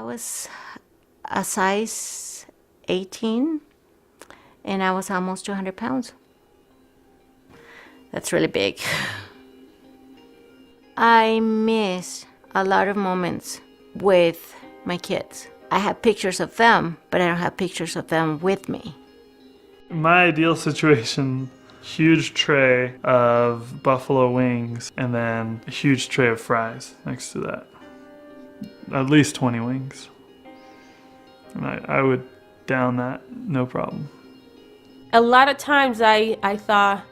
was a size 18, and I was almost 200 pounds. That's really big. I miss a lot of moments with my kids. I have pictures of them, but I don't have pictures of them with me. My ideal situation, huge tray of buffalo wings and then a huge tray of fries next to that. At least 20 wings. And I would down that, no problem. A lot of times I thought,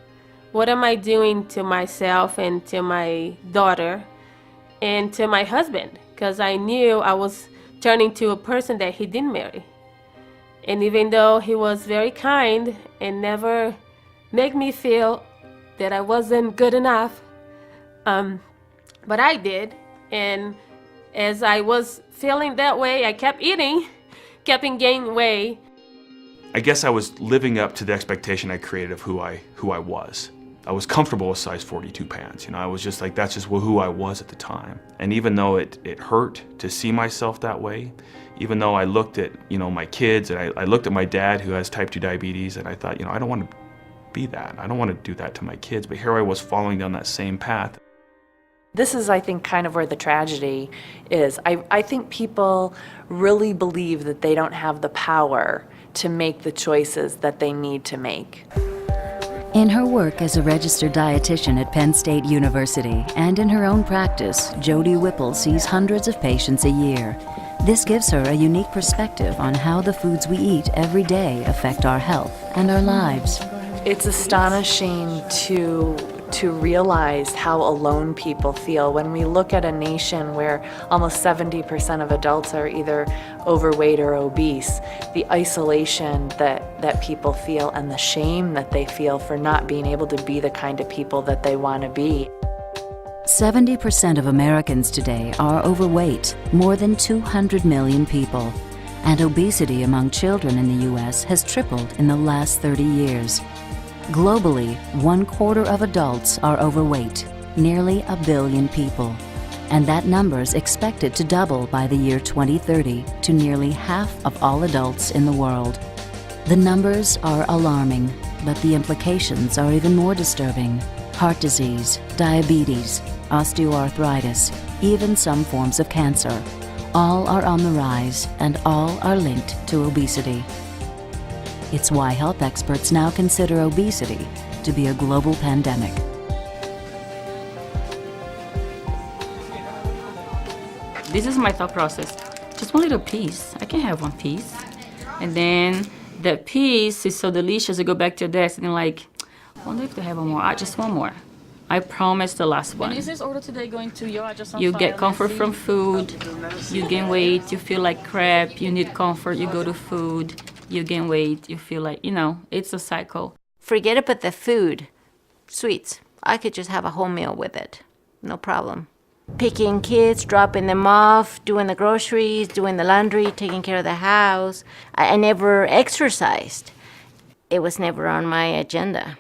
what am I doing to myself and to my daughter and to my husband? Because I knew I was turning to a person that he didn't marry. And even though he was very kind and never made me feel that I wasn't good enough, but I did. And as I was feeling that way, I kept eating, kept gaining weight. I guess I was living up to the expectation I created of who I was. I was comfortable with size 42 pants. You know, I was just like, that's just who I was at the time. And even though it hurt to see myself that way, even though I looked at, you know, my kids and I looked at my dad who has type 2 diabetes, and I thought, you know, I don't want to be that. I don't want to do that to my kids. But here I was following down that same path. This is, I think, kind of where the tragedy is. I think people really believe that they don't have the power to make the choices that they need to make. In her work as a registered dietitian at Penn State University and in her own practice, Jody Whipple sees hundreds of patients a year. This gives her a unique perspective on how the foods we eat every day affect our health and our lives. It's astonishing to realize how alone people feel when we look at a nation where almost 70% of adults are either overweight or obese. The isolation that people feel and the shame that they feel for not being able to be the kind of people that they want to be. 70% of Americans today are overweight, more than 200 million people. And obesity among children in the U.S. has tripled in the last 30 years. Globally, 1/4 of adults are overweight, nearly 1 billion people. And that number's expected to double by the year 2030 to nearly half of all adults in the world. The numbers are alarming, but the implications are even more disturbing. Heart disease, diabetes, osteoarthritis, even some forms of cancer. All are on the rise, and all are linked to obesity. It's why health experts now consider obesity to be a global pandemic. This is my thought process. Just one little piece. I can have one piece. And then that piece is so delicious, you go back to your desk and you're like, I wonder if they have one more. Just one more. I promise the last one. And is this order today going to your address on You file? get comfort from food, you gain weight, you feel like crap, you need comfort, you go to food, you gain weight, you feel like, you know, it's a cycle. Forget about the food. Sweets. I could just have a whole meal with it. No problem. Picking kids, dropping them off, doing the groceries, doing the laundry, taking care of the house. I never exercised. It was never on my agenda.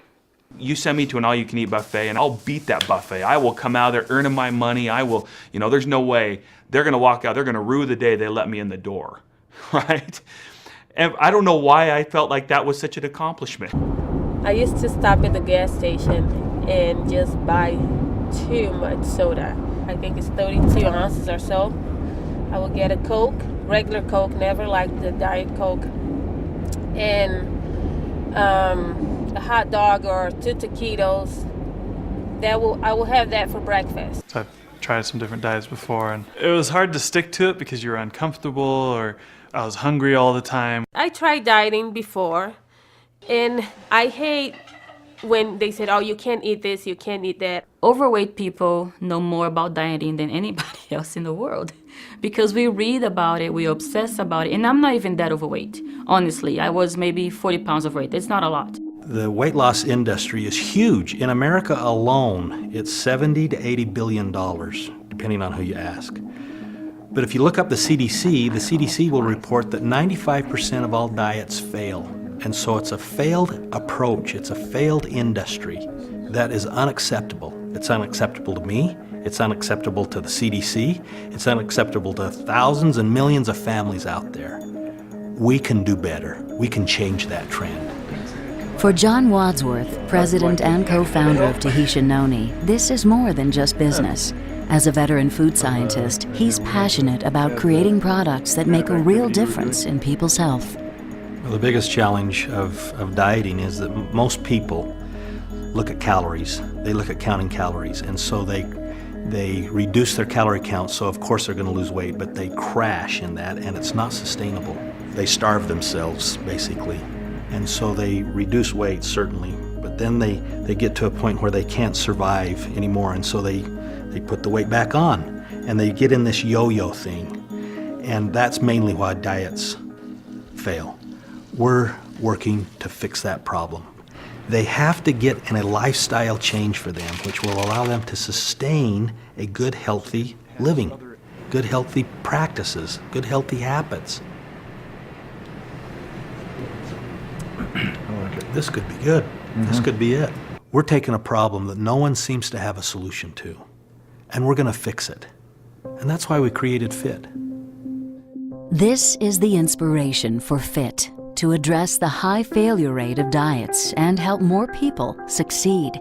You send me to an all-you-can-eat buffet, and I'll beat that buffet. I will come out there earning my money. I will, you know, there's no way they're going to walk out. They're going to rue the day they let me in the door, right? And I don't know why I felt like that was such an accomplishment. I used to stop at the gas station and just buy too much soda. I think it's 32 ounces or so. I would get a Coke, regular Coke, never liked the Diet Coke, and a hot dog or 2 taquitos. I will have that for breakfast. So I've tried some different diets before, and it was hard to stick to it because you were uncomfortable or I was hungry all the time. I tried dieting before, and I hate when they said, oh, you can't eat this, you can't eat that. Overweight people know more about dieting than anybody else in the world because we read about it, we obsess about it, and I'm not even that overweight. Honestly, I was maybe 40 pounds overweight. It's not a lot. The weight loss industry is huge. In America alone, it's $70 to $80 billion, depending on who you ask. But if you look up the CDC will report that 95% of all diets fail. And so it's a failed approach, it's a failed industry that is unacceptable. It's unacceptable to me, It's unacceptable to the CDC. It's unacceptable to thousands and millions of families out there. We can do better. We can change that trend. For John Wadsworth, president and co-founder of Tahitian Noni, this is more than just business. As a veteran food scientist, he's passionate about creating products that make a real difference in people's health. Well, the biggest challenge of dieting is that most people look at calories. They look at counting calories, and so they reduce their calorie count, so of course they're going to lose weight, but they crash in that, and it's not sustainable. They starve themselves, basically. And so they reduce weight, certainly, but then they get to a point where they can't survive anymore, and so they put the weight back on, and they get in this yo-yo thing. And that's mainly why diets fail. We're working to fix that problem. They have to get in a lifestyle change for them, which will allow them to sustain a good, healthy living, good, healthy practices, good, healthy habits. This could be good. This could be it. We're taking a problem that no one seems to have a solution to, and we're going to fix it. And that's why we created FIT. This is the inspiration for FIT, to address the high failure rate of diets and help more people succeed.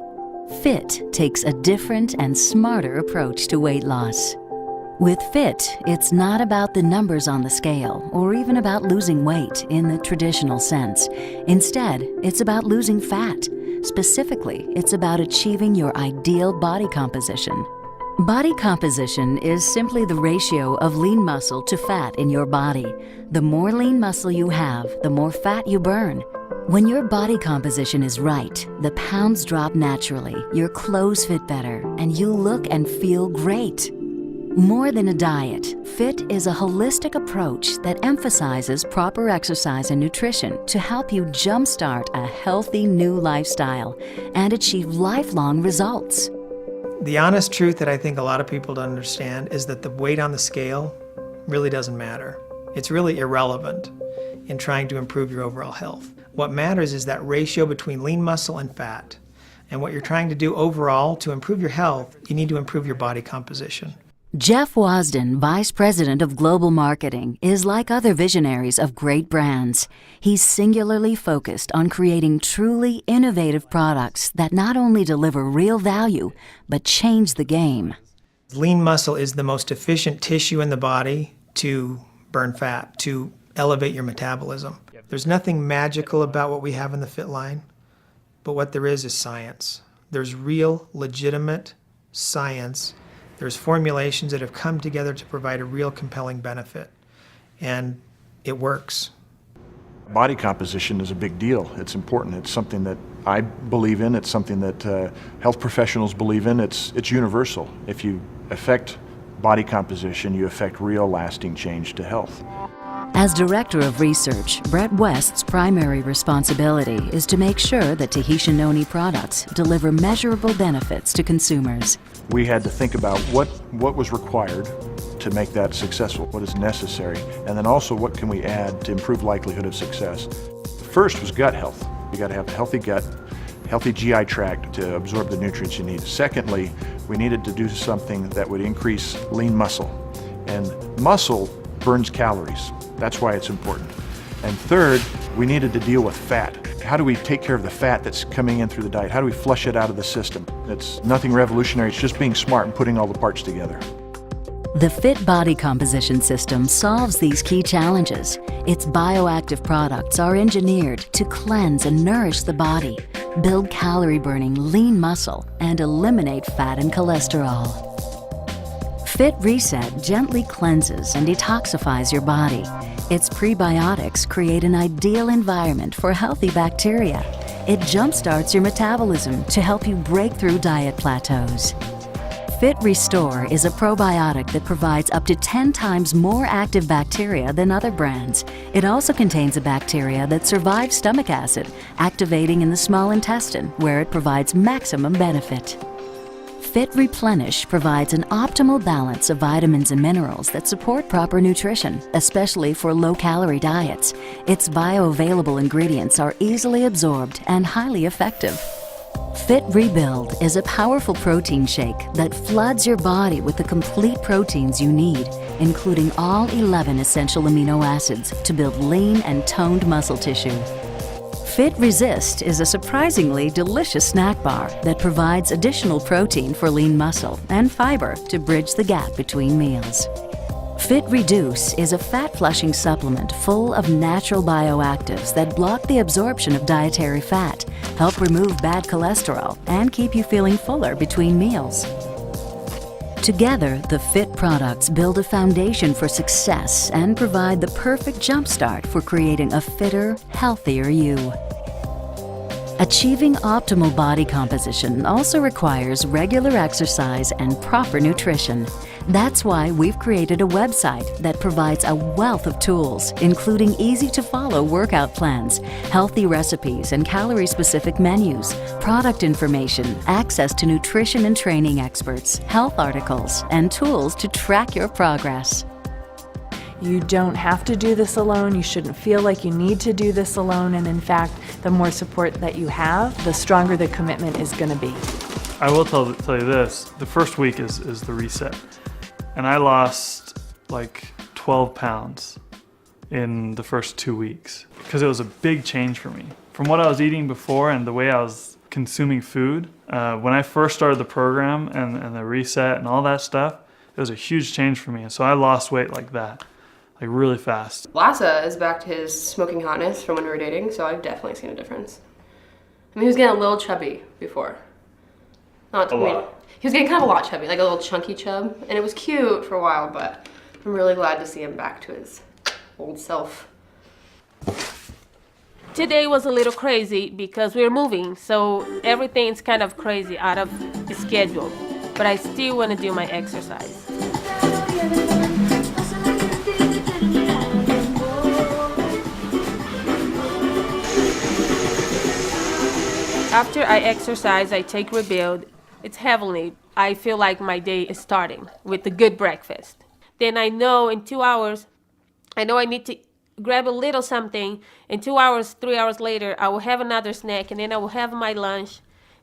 FIT takes a different and smarter approach to weight loss. With FIT, it's not about the numbers on the scale or even about losing weight in the traditional sense. Instead, it's about losing fat. Specifically, it's about achieving your ideal body composition. Body composition is simply the ratio of lean muscle to fat in your body. The more lean muscle you have, the more fat you burn. When your body composition is right, the pounds drop naturally, your clothes fit better, and you look and feel great. More than a diet, FIT is a holistic approach that emphasizes proper exercise and nutrition to help you jumpstart a healthy new lifestyle and achieve lifelong results. The honest truth that I think a lot of people don't understand is that the weight on the scale really doesn't matter. It's really irrelevant in trying to improve your overall health. What matters is that ratio between lean muscle and fat. And what you're trying to do overall to improve your health, you need to improve your body composition. Jeff Wasden, Vice President of Global Marketing, is like other visionaries of great brands. He's singularly focused on creating truly innovative products that not only deliver real value, but change the game. Lean muscle is the most efficient tissue in the body to burn fat, to elevate your metabolism. There's nothing magical about what we have in the FIT line, but what there is science. There's real, legitimate science. There's formulations that have come together to provide a real compelling benefit, and it works. Body composition is a big deal. It's important. It's something that I believe in. It's something that health professionals believe in. It's universal. If you affect body composition, you affect real lasting change to health. As Director of Research, Brett West's primary responsibility is to make sure that Tahitian Noni products deliver measurable benefits to consumers. We had to think about what was required to make that successful, what is necessary, and then also what can we add to improve likelihood of success. The first was gut health. You got to have a healthy gut, healthy GI tract to absorb the nutrients you need. Secondly, we needed to do something that would increase lean muscle. And muscle burns calories. That's why it's important. And third, we needed to deal with fat. How do we take care of the fat that's coming in through the diet? How do we flush it out of the system? It's nothing revolutionary, it's just being smart and putting all the parts together. The FIT body composition system solves these key challenges. Its bioactive products are engineered to cleanse and nourish the body, build calorie-burning lean muscle, and eliminate fat and cholesterol. FIT Reset gently cleanses and detoxifies your body. Its prebiotics create an ideal environment for healthy bacteria. It jumpstarts your metabolism to help you break through diet plateaus. FIT Restore is a probiotic that provides up to 10 times more active bacteria than other brands. It also contains a bacteria that survives stomach acid, activating in the small intestine, where it provides maximum benefit. FIT Replenish provides an optimal balance of vitamins and minerals that support proper nutrition, especially for low-calorie diets. Its bioavailable ingredients are easily absorbed and highly effective. Fit Rebuild is a powerful protein shake that floods your body with the complete proteins you need, including all 11 essential amino acids to build lean and toned muscle tissue. Fit Resist is a surprisingly delicious snack bar that provides additional protein for lean muscle and fiber to bridge the gap between meals. Fit Reduce is a fat-flushing supplement full of natural bioactives that block the absorption of dietary fat, help remove bad cholesterol, and keep you feeling fuller between meals. Together, the Fit products build a foundation for success and provide the perfect jumpstart for creating a fitter, healthier you. Achieving optimal body composition also requires regular exercise and proper nutrition. That's why we've created a website that provides a wealth of tools, including easy-to-follow workout plans, healthy recipes and calorie-specific menus, product information, access to nutrition and training experts, health articles, and tools to track your progress. You don't have to do this alone. You shouldn't feel like you need to do this alone. And in fact, the more support that you have, the stronger the commitment is going to be. I will tell you this, the first week is the reset. And I lost like 12 pounds in the first 2 weeks because it was a big change for me. From what I was eating before and the way I was consuming food, when I first started the program and the reset and all that stuff, it was a huge change for me. And so I lost weight like that, like really fast. Lassa is back to his smoking hotness from when we were dating, so I've definitely seen a difference. I mean, he was getting a little chubby before. Not a lot. He was getting kind of a lot chubby, like a little chunky chub, and it was cute for a while, but I'm really glad to see him back to his old self. Today was a little crazy because we're moving, so everything's kind of crazy out of the schedule, but I still want to do my exercise. After I exercise, I take Rebuild. It's heavenly. I feel like my day is starting with a good breakfast. Then I know in 2 hours, I know I need to grab a little something. In 2 hours, 3 hours later, I will have another snack, and then I will have my lunch.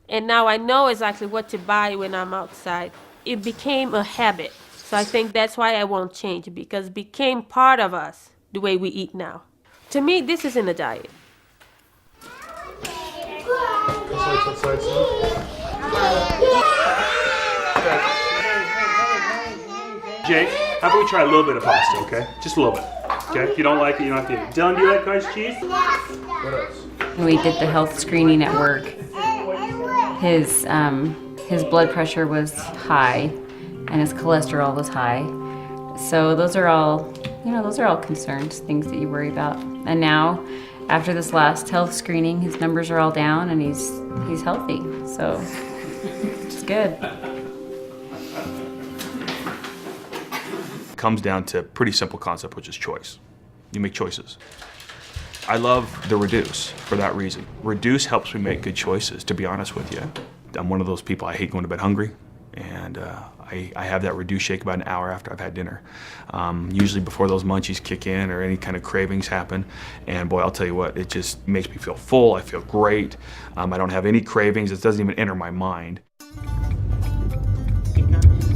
And now I know exactly what to buy when I'm outside. It became a habit. So I think that's why I won't change, because it became part of us, the way we eat now. To me, this isn't a diet. Jake, how about we try a little bit of pasta, okay? Just a little bit, okay? If you don't like it, you don't have to eat it. Dylan, do you like cottage cheese? What else? We did the health screening at work. His blood pressure was high, and his cholesterol was high. So those are all concerns, things that you worry about. And now, after this last health screening, his numbers are all down, and he's healthy. So it's good. Comes down to a pretty simple concept, which is choice. You make choices. I love the Reduce for that reason. Reduce helps me make good choices, to be honest with you. I'm one of those people, I hate going to bed hungry, and I have that Reduce shake about an hour after I've had dinner. Usually before those munchies kick in or any kind of cravings happen. And boy, I'll tell you what, it just makes me feel full, I feel great. I don't have any cravings, it doesn't even enter my mind.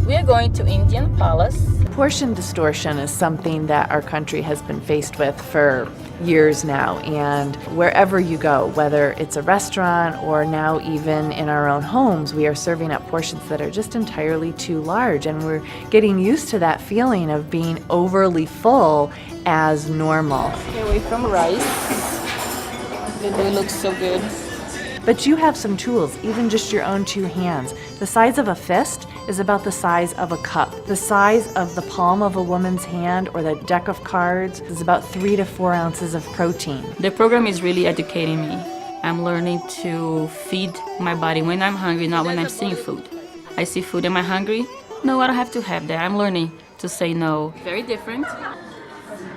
We are going to Indian Palace. Portion distortion is something that our country has been faced with for years now, and wherever you go, whether it's a restaurant or now even in our own homes, we are serving up portions that are just entirely too large, and we're getting used to that feeling of being overly full as normal. Stay away from rice. It looks so good. But you have some tools, even just your own 2 hands. The size of a fist is about the size of a cup. The size of the palm of a woman's hand or the deck of cards is about 3 to 4 ounces of protein. The program is really educating me. I'm learning to feed my body when I'm hungry, not when I'm seeing food. I see food, am I hungry? No, I don't have to have that. I'm learning to say no. Very different.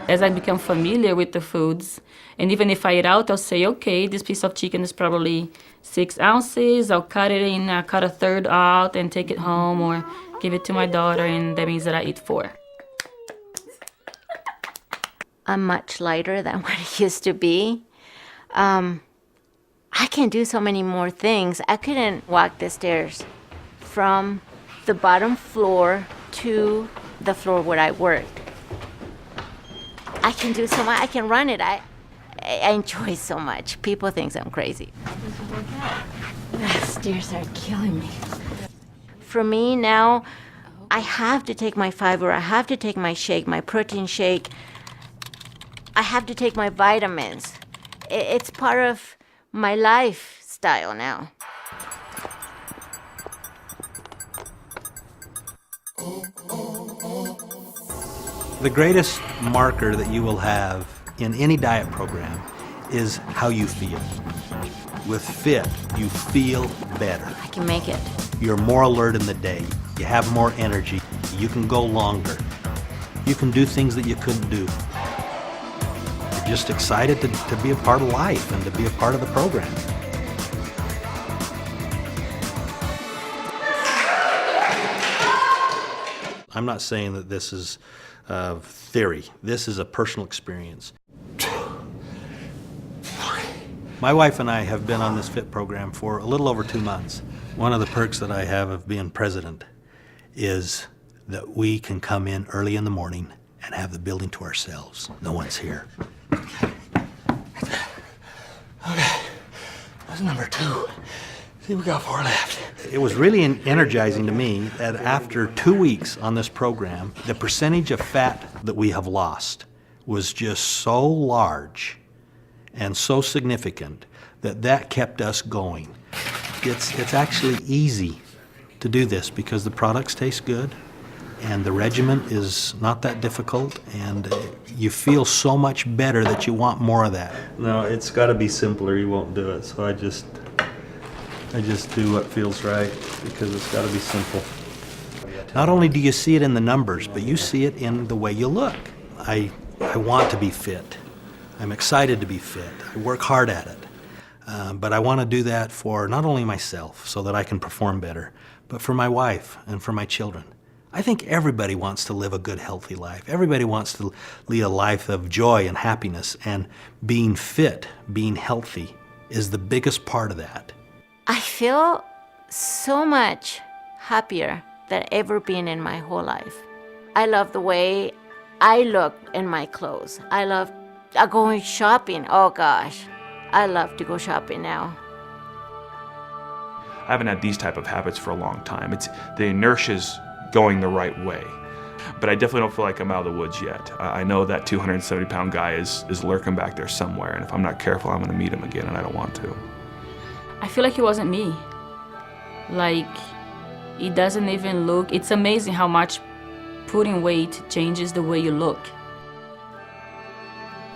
As I become familiar with the foods, and even if I eat out, I'll say, okay, this piece of chicken is probably 6 ounces. I'll cut it in, I'll cut a third out and take it home or give it to my daughter, and that means that I eat 4. I'm much lighter than what it used to be. I I can do so many more things. I couldn't walk the stairs from the bottom floor to the floor where I worked. I can do so much. I can run it. I enjoy so much. People think I'm crazy. Stairs are killing me. For me now, I have to take my fiber. I have to take my shake, my protein shake. I have to take my vitamins. It's part of my lifestyle now. The greatest marker that you will have in any diet program is how you feel. With FIT, you feel better. I can make it. You're more alert in the day. You have more energy. You can go longer. You can do things that you couldn't do. You're just excited to be a part of life and to be a part of the program. I'm not saying that this is theory. This is a personal experience. My wife and I have been on this FIT program for a little over 2 months. One of the perks that I have of being president is that we can come in early in the morning and have the building to ourselves. No one's here. Okay, that's number 2. See, we got 4 left. It was really energizing to me that after 2 weeks on this program, the percentage of fat that we have lost was just so large and so significant that kept us going. It's actually easy to do this because the products taste good and the regimen is not that difficult, and you feel so much better that you want more of that. No, it's got to be simpler. You won't do it. So I just do what feels right because it's got to be simple. Not only do you see it in the numbers, but you see it in the way you look. I want to be fit. I'm excited to be fit. I work hard at it. But I want to do that for not only myself so that I can perform better, but for my wife and for my children. I think everybody wants to live a good, healthy life. Everybody wants to lead a life of joy and happiness, and being fit, being healthy is the biggest part of that. I feel so much happier than ever been in my whole life. I love the way I look in my clothes. I love going shopping. Oh gosh, I love to go shopping now. I haven't had these type of habits for a long time. It's the inertia's going the right way. But I definitely don't feel like I'm out of the woods yet. I know that 270-pound guy is lurking back there somewhere, and if I'm not careful, I'm going to meet him again, and I don't want to. I feel like it wasn't me. Like, it doesn't even look, it's amazing how much putting weight changes the way you look.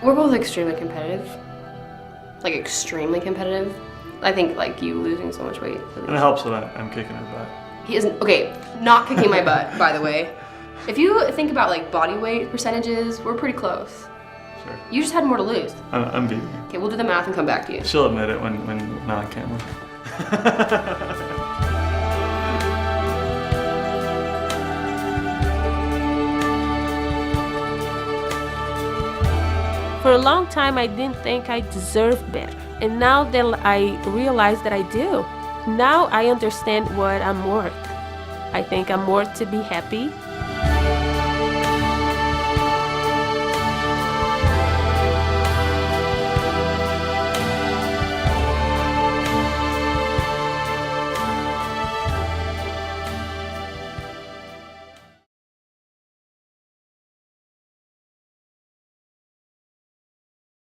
We're both extremely competitive. Like, extremely competitive. I think, like, you losing so much weight. And it helps that I'm kicking her butt. He isn't, okay, not kicking my butt, by the way. If you think about, like, body weight percentages, we're pretty close. Sure. You just had more to lose. I'm beating her. Okay, we'll do the math and come back to you. She'll admit it when not on camera. For a long time, I didn't think I deserved better. And now that I realize that I do, now I understand what I'm worth. I think I'm worth to be happy.